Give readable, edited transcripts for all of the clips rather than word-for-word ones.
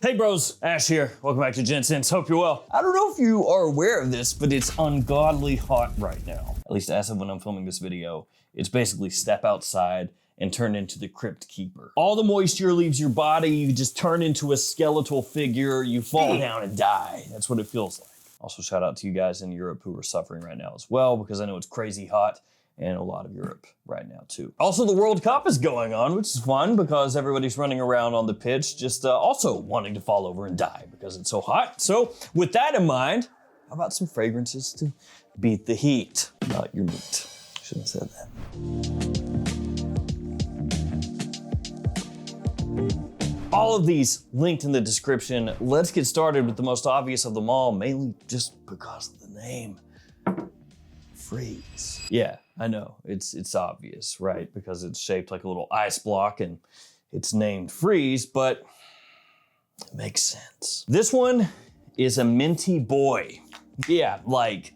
Hey bros, Ash here. Welcome back to Gents. Hope you're well. I don't know if you are aware of this, but it's ungodly hot right now. At least as of when I'm filming this video. It's basically step outside and turn into the Crypt Keeper. All the moisture leaves your body, you just turn into a skeletal figure, you fall down and die. That's what it feels like. Also shout out to you guys in Europe who are suffering right now as well, because I know it's crazy hot and a lot of Europe right now too. Also, the World Cup is going on, which is fun because everybody's running around on the pitch, just also wanting to fall over and die because it's so hot. So with that in mind, how about some fragrances to beat the heat? Not your meat. Shouldn't have said that. All of these linked in the description. Let's get started with the most obvious of them all, mainly just because of the name. Freeze. Yeah, I know, it's obvious, right? Because it's shaped like a little ice block and it's named Freeze, but it makes sense. This one is a minty boy. Yeah, like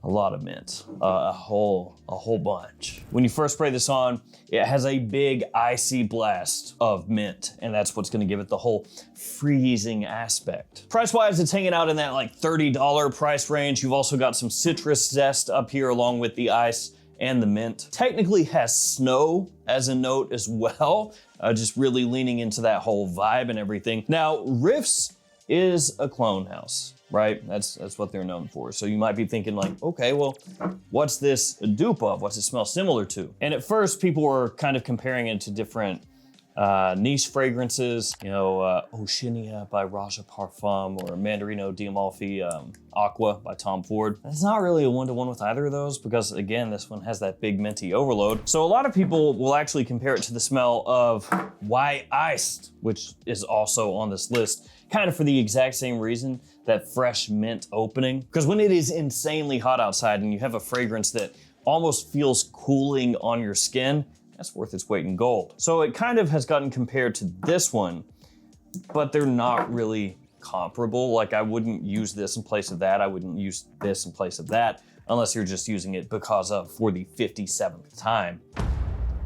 a lot of mint, a whole bunch. When you first spray this on, it has a big icy blast of mint, and that's what's gonna give it the whole freezing aspect. Price-wise, it's hanging out in that like $30 price range. You've also got some citrus zest up here along with the ice and the mint. Technically has snow as a note as well, just really leaning into that whole vibe and everything. Now, Riiffs is a clone house, right? That's what they're known for. So you might be thinking like, okay, well, what's this a dupe of? What's it smell similar to? And at first, people were kind of comparing it to different niche fragrances, you know, Oceania by Raja Parfum or Mandarino Diamalfi Aqua by Tom Ford. It's not really a one-to-one with either of those because, again, this one has that big minty overload. So a lot of people will actually compare it to the smell of Y Iced, which is also on this list, kind of for the exact same reason, that fresh mint opening. Because when it is insanely hot outside and you have a fragrance that almost feels cooling on your skin, that's worth its weight in gold. So it kind of has gotten compared to this one, but they're not really comparable. Like I wouldn't use this in place of that. I wouldn't use this in place of that, unless you're just using it because of, for the 57th time,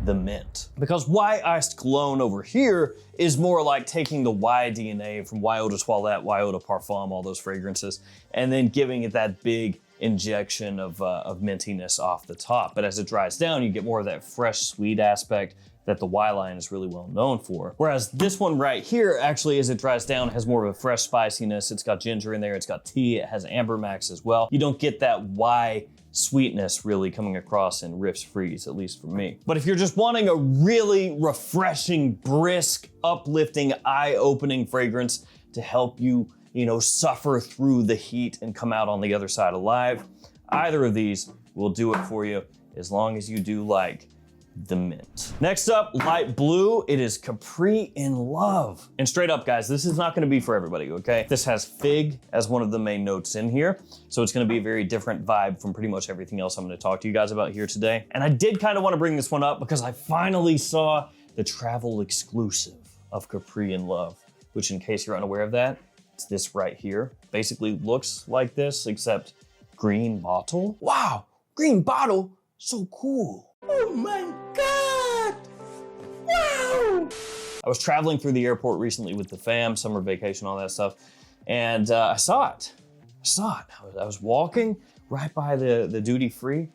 the mint. Because Y Iced Cologne over here is more like taking the Y DNA from Eau de Toilette, Eau de Parfum, all those fragrances, and then giving it that big injection of mintiness off the top. But as it dries down, you get more of that fresh, sweet aspect that the Y line is really well known for. Whereas this one right here, actually, as it dries down, has more of a fresh spiciness. It's got ginger in there, it's got tea, it has amber max as well. You don't get that Y sweetness really coming across in Riiffs Freeze, at least for me. But if you're just wanting a really refreshing, brisk, uplifting, eye-opening fragrance to help you, you know, suffer through the heat and come out on the other side alive, either of these will do it for you, as long as you do like the mint. Next up, light blue. It is Capri in Love. And straight up, guys, this is not gonna be for everybody, okay? This has fig as one of the main notes in here, so it's gonna be a very different vibe from pretty much everything else I'm gonna talk to you guys about here today. And I did kind of wanna bring this one up because I finally saw the travel exclusive of Capri in Love, which, in case you're unaware of that, it's this right here. Basically looks like this, except green bottle. Wow, green bottle, so cool. Oh my God, wow. I was traveling through the airport recently with the fam, summer vacation, all that stuff, and I saw it. I was walking right by the duty free, and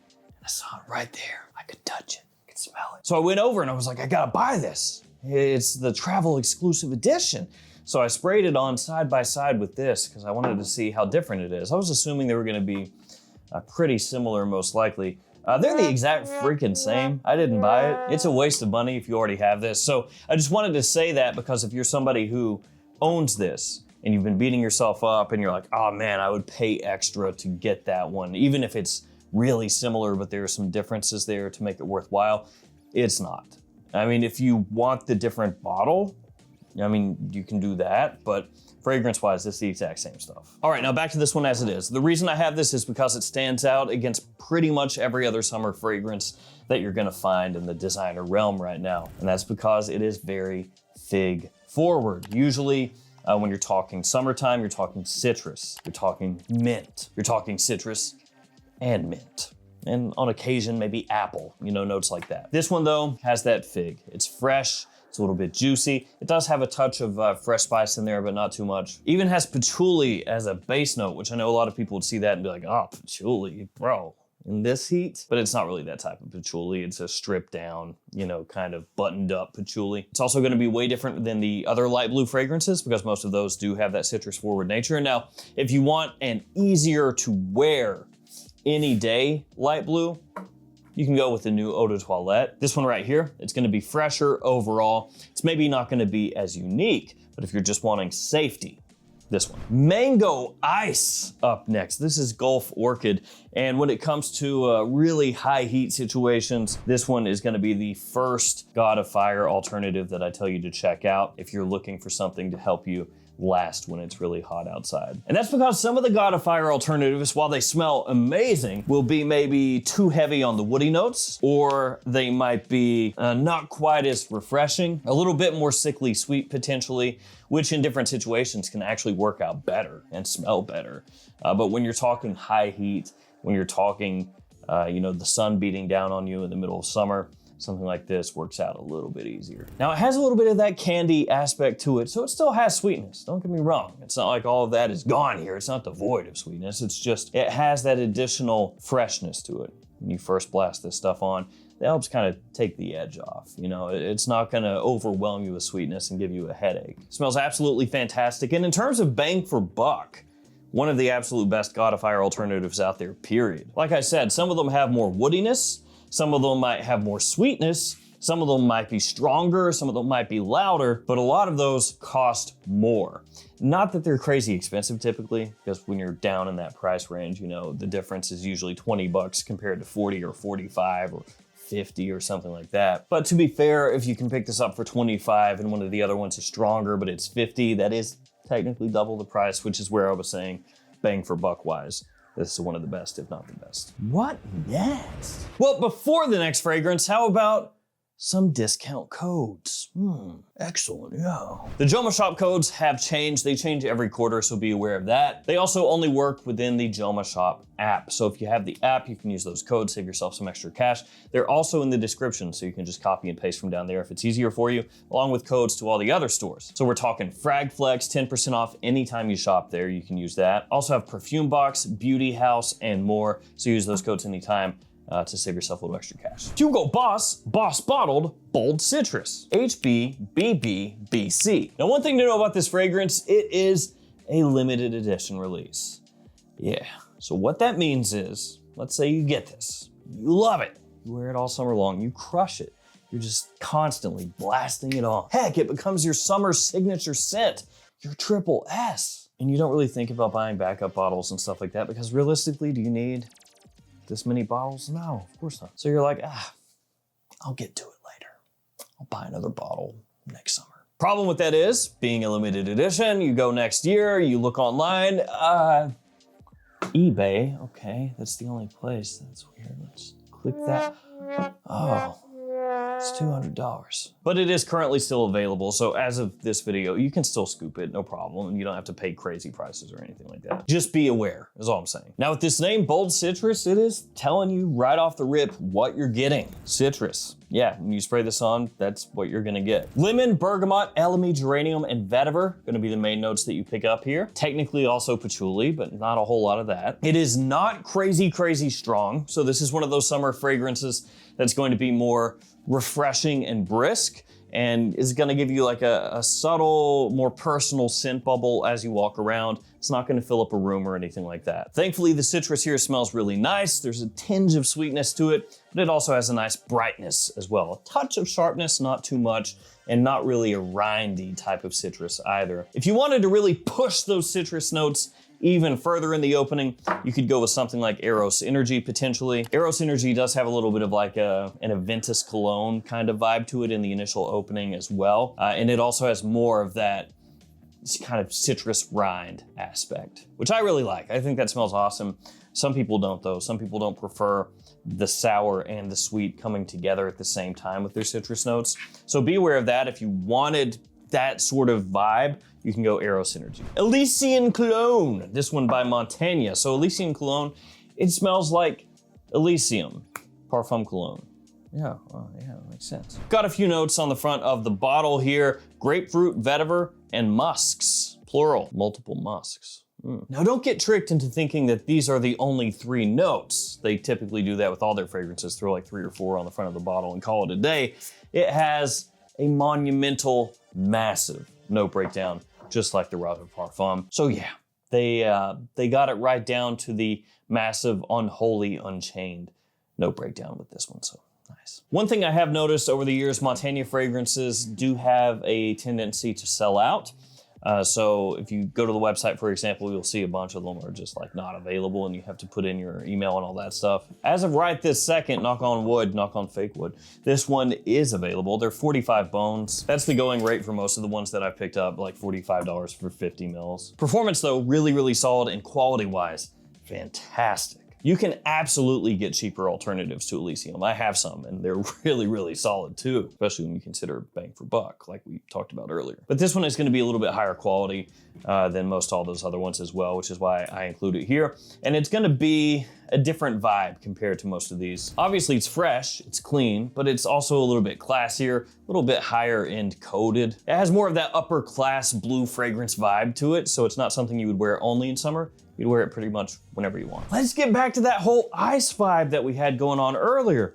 I saw it right there. I could touch it, I could smell it. So I went over and I was like, I gotta buy this. It's the travel exclusive edition. So I sprayed it on side by side with this because I wanted to see how different it is. I was assuming they were gonna be pretty similar, most likely. They're the exact freaking same. I didn't buy it. It's a waste of money if you already have this. So I just wanted to say that because if you're somebody who owns this and you've been beating yourself up and you're like, oh man, I would pay extra to get that one, even if it's really similar, but there are some differences there to make it worthwhile, it's not. I mean, if you want the different bottle, I mean, you can do that, but fragrance-wise, it's the exact same stuff. All right, now back to this one as it is. The reason I have this is because it stands out against pretty much every other summer fragrance that you're gonna find in the designer realm right now. And that's because it is very fig forward. Usually, when you're talking summertime, you're talking citrus, you're talking mint, you're talking citrus and mint. And on occasion, maybe apple, you know, notes like that. This one though has that fig. It's fresh, It's a little bit juicy. It does have a touch of fresh spice in there, but not too much. Even has patchouli as a base note, which I know a lot of people would see that and be like, oh, patchouli, bro. In this heat, but it's not really that type of patchouli. It's a stripped down, you know, kind of buttoned up patchouli. It's also gonna be way different than the other light blue fragrances because most of those do have that citrus forward nature. Now, if you want an easier to wear any day light blue, you can go with the new Eau de Toilette. This one right here, it's gonna be fresher overall. It's maybe not gonna be as unique, but if you're just wanting safety, this one. Mango Ice up next. This is Gulf Orchid. And when it comes to really high heat situations, this one is gonna be the first God of Fire alternative that I tell you to check out if you're looking for something to help you last when it's really hot outside. And that's because some of the God of Fire alternatives, while they smell amazing, will be maybe too heavy on the woody notes, or they might be not quite as refreshing, a little bit more sickly sweet potentially, which in different situations can actually work out better and smell better. But when you're talking high heat, when you're talking, you know, the sun beating down on you in the middle of summer, something like this works out a little bit easier. Now it has a little bit of that candy aspect to it, so it still has sweetness, don't get me wrong. It's not like all of that is gone here, it's not devoid of sweetness, it's just, it has that additional freshness to it. When you first blast this stuff on, that helps kind of take the edge off. You know, it's not gonna overwhelm you with sweetness and give you a headache. It smells absolutely fantastic, and in terms of bang for buck, one of the absolute best God of Fire alternatives out there, period. Like I said, some of them have more woodiness, some of them might have more sweetness, some of them might be stronger, some of them might be louder, but a lot of those cost more. Not that they're crazy expensive typically, because when you're down in that price range, you know, the difference is usually 20 bucks compared to 40 or 45 or 50 or something like that. But to be fair, if you can pick this up for 25 and one of the other ones is stronger, but it's 50, that is technically double the price, which is where I was saying bang for buck wise. This is one of the best, if not the best. What next? Well, before the next fragrance, how about some discount codes? Excellent, yeah. The JOMASHOP codes have changed. They change every quarter, so be aware of that. They also only work within the JOMASHOP app. So if you have the app, you can use those codes, save yourself some extra cash. They're also in the description, so you can just copy and paste from down there if it's easier for you, along with codes to all the other stores. So we're talking Frag Flex, 10% off anytime you shop there, you can use that. Also have Perfume Box, Beauty House, and more, so use those codes anytime. To save yourself a little extra cash. Hugo Boss Bottled Bold Citrus, HBBBBC. Now, one thing to know about this fragrance, it is a limited edition release. Yeah, so what that means is, let's say you get this, you love it, you wear it all summer long, you crush it, you're just constantly blasting it on. Heck, it becomes your summer signature scent, your triple S. And you don't really think about buying backup bottles and stuff like that because realistically, do you need this many bottles? No, of course not. So you're like, I'll get to it later. I'll buy another bottle next summer. Problem with that is, being a limited edition, you go next year, you look online, eBay, okay, that's the only place. That's weird. Let's click that. Oh, it's $200. But it is currently still available, so as of this video, you can still scoop it, no problem, and you don't have to pay crazy prices or anything like that. Just be aware, is all I'm saying. Now with this name, Bold Citrus, it is telling you right off the rip what you're getting. Citrus. Yeah, when you spray this on, that's what you're gonna get. Lemon, bergamot, elemi, geranium, and vetiver, gonna be the main notes that you pick up here. Technically also patchouli, but not a whole lot of that. It is not crazy strong, so this is one of those summer fragrances that's going to be more refreshing and brisk, and is gonna give you like a subtle, more personal scent bubble as you walk around. It's not gonna fill up a room or anything like that. Thankfully, the citrus here smells really nice. There's a tinge of sweetness to it, but it also has a nice brightness as well. A touch of sharpness, not too much, and not really a rindy type of citrus either. If you wanted to really push those citrus notes even further in the opening, you could go with something like Eros Energy potentially. Eros Energy does have a little bit of like an Aventus cologne kind of vibe to it in the initial opening as well. And it also has more of that kind of citrus rind aspect, which I really like. I think that smells awesome. Some people don't though. Some people don't prefer the sour and the sweet coming together at the same time with their citrus notes. So be aware of that. If you wanted that sort of vibe, you can go Eros Energy. Elysian Cologne, this one by Montagne. So Elysian Cologne, it smells like Elysium, Parfum Cologne. Yeah, well, yeah, that makes sense. Got a few notes on the front of the bottle here. Grapefruit, vetiver, and musks. Plural, multiple musks. Now don't get tricked into thinking that these are the only 3 notes. They typically do that with all their fragrances, throw like 3 or 4 on the front of the bottle and call it a day. It has a monumental, massive note breakdown, just like the Rose Parfum. So yeah, they got it right down to the massive, unholy, unchained note breakdown with this one, so nice. One thing I have noticed over the years, Montagne fragrances do have a tendency to sell out. So if you go to the website, for example, you'll see a bunch of them are just like not available and you have to put in your email and all that stuff. As of right this second, knock on wood, knock on fake wood, this one is available. They're 45 bones. That's the going rate for most of the ones that I picked up, like $45 for 50 mils. Performance though, really, really solid, and quality wise, fantastic. You can absolutely get cheaper alternatives to Elysium. I have some, and they're really, really solid too, especially when you consider bang for buck, like we talked about earlier. But this one is gonna be a little bit higher quality than most all those other ones as well, which is why I include it here. And it's gonna be a different vibe compared to most of these. Obviously it's fresh, it's clean, but it's also a little bit classier, a little bit higher end coded. It has more of that upper class blue fragrance vibe to it, so it's not something you would wear only in summer. You'd wear it pretty much whenever you want. Let's get back to that whole ice vibe that we had going on earlier.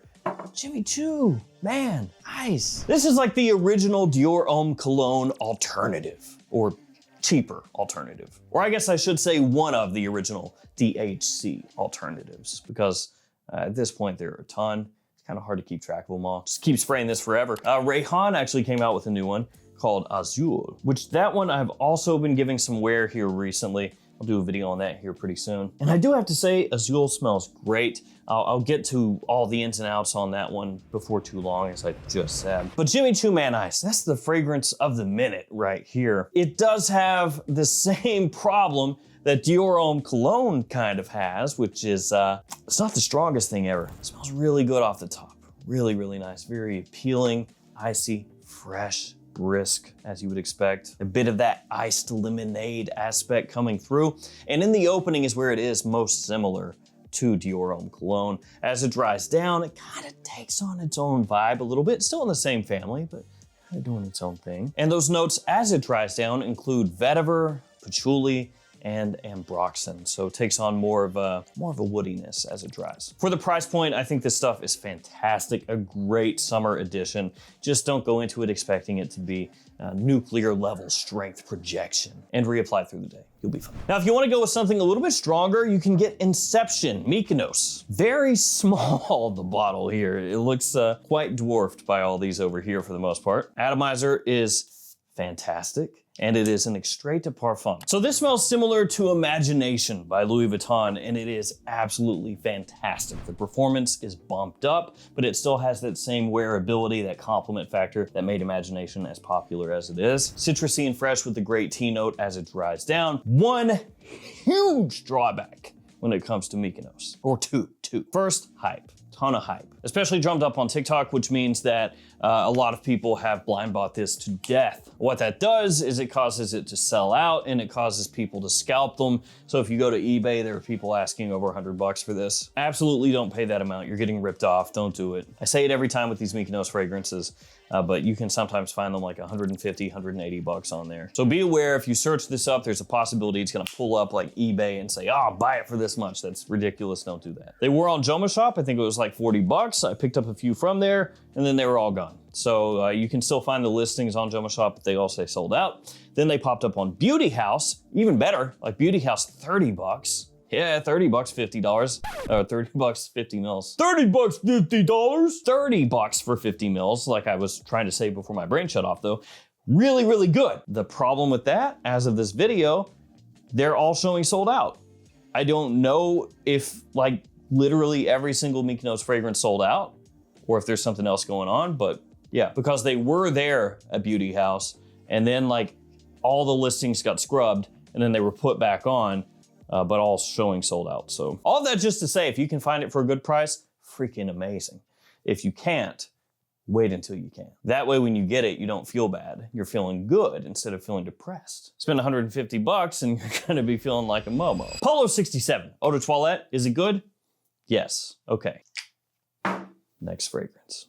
Jimmy Choo, man, ice. This is like the original Dior Homme Cologne alternative, or cheaper alternative. Or I guess I should say one of the original DHC alternatives, because at this point there are a ton. It's kind of hard to keep track of them all. Just keep spraying this forever. Rayhan actually came out with a new one called Azul, which that one I've also been giving some wear here recently. I'll do a video on that here pretty soon. And I do have to say, Azul smells great. I'll get to all the ins and outs on that one before too long, as I just said. But Choo Man Ice, that's the fragrance of the minute right here. It does have the same problem that Dior Homme Cologne kind of has, which is, it's not the strongest thing ever. It smells really good off the top. Really, really nice. Very appealing, icy, fresh, brisk, as you would expect. A bit of that iced lemonade aspect coming through. And in the opening is where it is most similar to Dior Homme Cologne. As it dries down, it kind of takes on its own vibe a little bit. Still in the same family, but kind of doing its own thing. And those notes as it dries down include vetiver, patchouli, and ambroxan. So it takes on more of a woodiness as it dries. For the price point, I think this stuff is fantastic, a great summer edition. Just don't go into it expecting it to be nuclear level strength projection, and reapply through the day. You'll be fine. Now, if you wanna go with something a little bit stronger, you can get Inception, Mykonos. Very small, the bottle here. It looks quite dwarfed by all these over here for the most part. Atomizer is fantastic, and it is an extrait de parfum. So this smells similar to Imagination by Louis Vuitton, and it is absolutely fantastic. The performance is bumped up, but it still has that same wearability, that compliment factor that made Imagination as popular as it is. Citrusy and fresh with the great tea note as it dries down. One huge drawback when it comes to Mykonos, or two. First, hype. Ton of hype, especially drummed up on TikTok, which means that a lot of people have blind bought this to death. What that does is it causes it to sell out, and it causes people to scalp them. So if you go to eBay, there are people asking over $100 for this. Absolutely don't pay that amount. You're getting ripped off. Don't do it. I say it every time with these Mykonos fragrances, but you can sometimes find them like 150, 180 bucks on there. So be aware, if you search this up, there's a possibility it's gonna pull up like eBay and say, oh, buy it for this much. That's ridiculous, don't do that. They were on JOMASHOP, I think it was like 40 bucks. I picked up a few from there, and then they were all gone. So you can still find the listings on JOMASHOP, but they all say sold out. Then they popped up on Beauty House, even better, like Beauty House, 30 bucks. Yeah, 30 bucks, $50. 30 bucks, 50 mils. 30 bucks, $50? 30 bucks for 50 mils, like I was trying to say before my brain shut off though. Really, really good. The problem with that, as of this video, they're all showing sold out. I don't know if like literally every single Mykonos fragrance sold out, or if there's something else going on, but yeah, because they were there at Beauty House, and then like all the listings got scrubbed, and then they were put back on, but all showing sold out. So all that just to say, if you can find it for a good price, freaking amazing. If you can't, wait until you can. That way when you get it, you don't feel bad. You're feeling good instead of feeling depressed. Spend 150 bucks and you're gonna be feeling like a Momo. Polo 67, Eau de Toilette, is it good? Yes, okay. Next fragrance.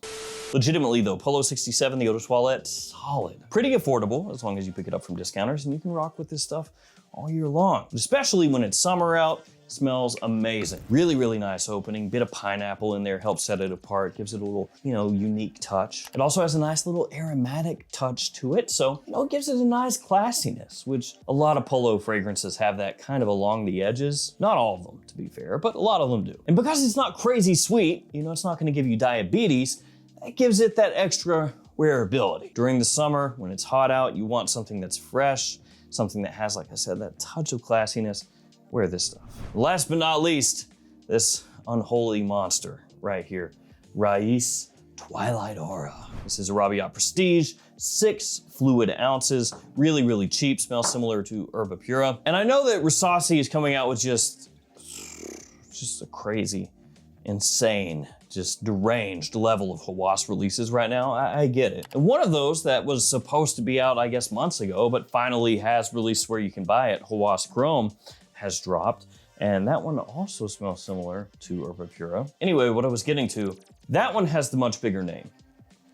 Legitimately though, Polo 67, the Eau de Toilette, solid. Pretty affordable as long as you pick it up from discounters, and you can rock with this stuff all year long. Especially when it's summer out, smells amazing. Really, really nice opening. Bit of pineapple in there, helps set it apart, gives it a little, unique touch. It also has a nice little aromatic touch to it, so, it gives it a nice classiness, which a lot of Polo fragrances have that kind of along the edges. Not all of them, to be fair, but a lot of them do. And because it's not crazy sweet, it's not gonna give you diabetes, that gives it that extra wearability. During the summer, when it's hot out, you want something that's fresh, something that has, like I said, that touch of classiness. Wear this stuff. Last but not least, this unholy monster right here, Raees Twilight Aura. This is a Rabiat Prestige, 6 fluid ounces, really, really cheap, smells similar to Herba Pura. And I know that Riiffs is coming out with just a crazy, insane, just deranged level of Hawass releases right now. I get it. And one of those that was supposed to be out, I guess, months ago, but finally has released where you can buy it, Hawass Chrome, has dropped. And that one also smells similar to Herba Pura. Anyway, what I was getting to, that one has the much bigger name,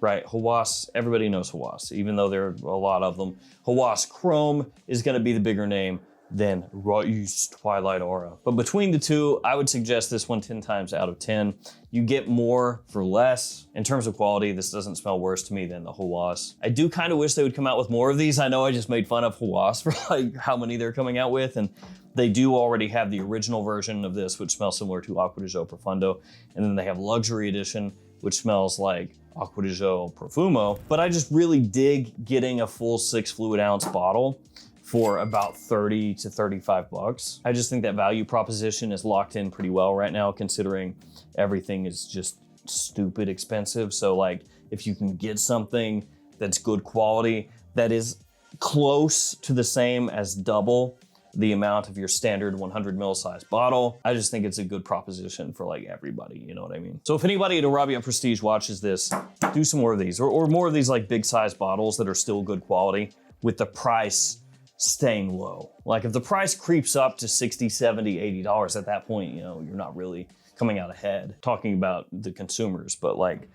right? Hawass, everybody knows Hawass, even though there are a lot of them. Hawass Chrome is gonna be the bigger name than Raees Twilight Aura. But between the two, I would suggest this one 10 times out of 10. You get more for less. In terms of quality, this doesn't smell worse to me than the Hawass. I do kind of wish they would come out with more of these. I know I just made fun of Hawass for like how many they're coming out with, and they do already have the original version of this, which smells similar to Acqua di Gio Profondo. And then they have Luxury Edition, which smells like Acqua di Gio Profumo. But I just really dig getting a full 6 fluid ounce bottle for about 30 to 35 bucks. I just think that value proposition is locked in pretty well right now, considering everything is just stupid expensive. So like, if you can get something that's good quality, that is close to the same as double the amount of your standard 100 ml size bottle, I just think it's a good proposition for like everybody, you know what I mean? So if anybody at a Rabiat Prestige watches this, do some more of these, or more of these like big size bottles that are still good quality with the price staying low. Like if the price creeps up to 60, 70, $80 at that point, you're not really coming out ahead talking about the consumers, but like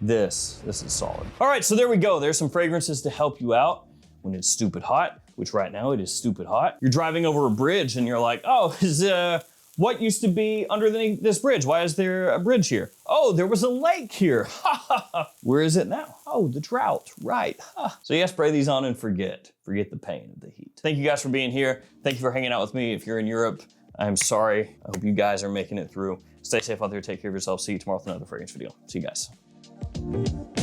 this is solid. All right, so there we go. There's some fragrances to help you out when it's stupid hot, which right now it is stupid hot. You're driving over a bridge and you're like, oh, what used to be underneath this bridge? Why is there a bridge here? Oh, there was a lake here. Where is it now? Oh, the drought, right. So yeah, spray these on and forget the pain of the heat. Thank you guys for being here. Thank you for hanging out with me. If you're in Europe, I'm sorry. I hope you guys are making it through. Stay safe out there, take care of yourself. See you tomorrow with another fragrance video. See you guys.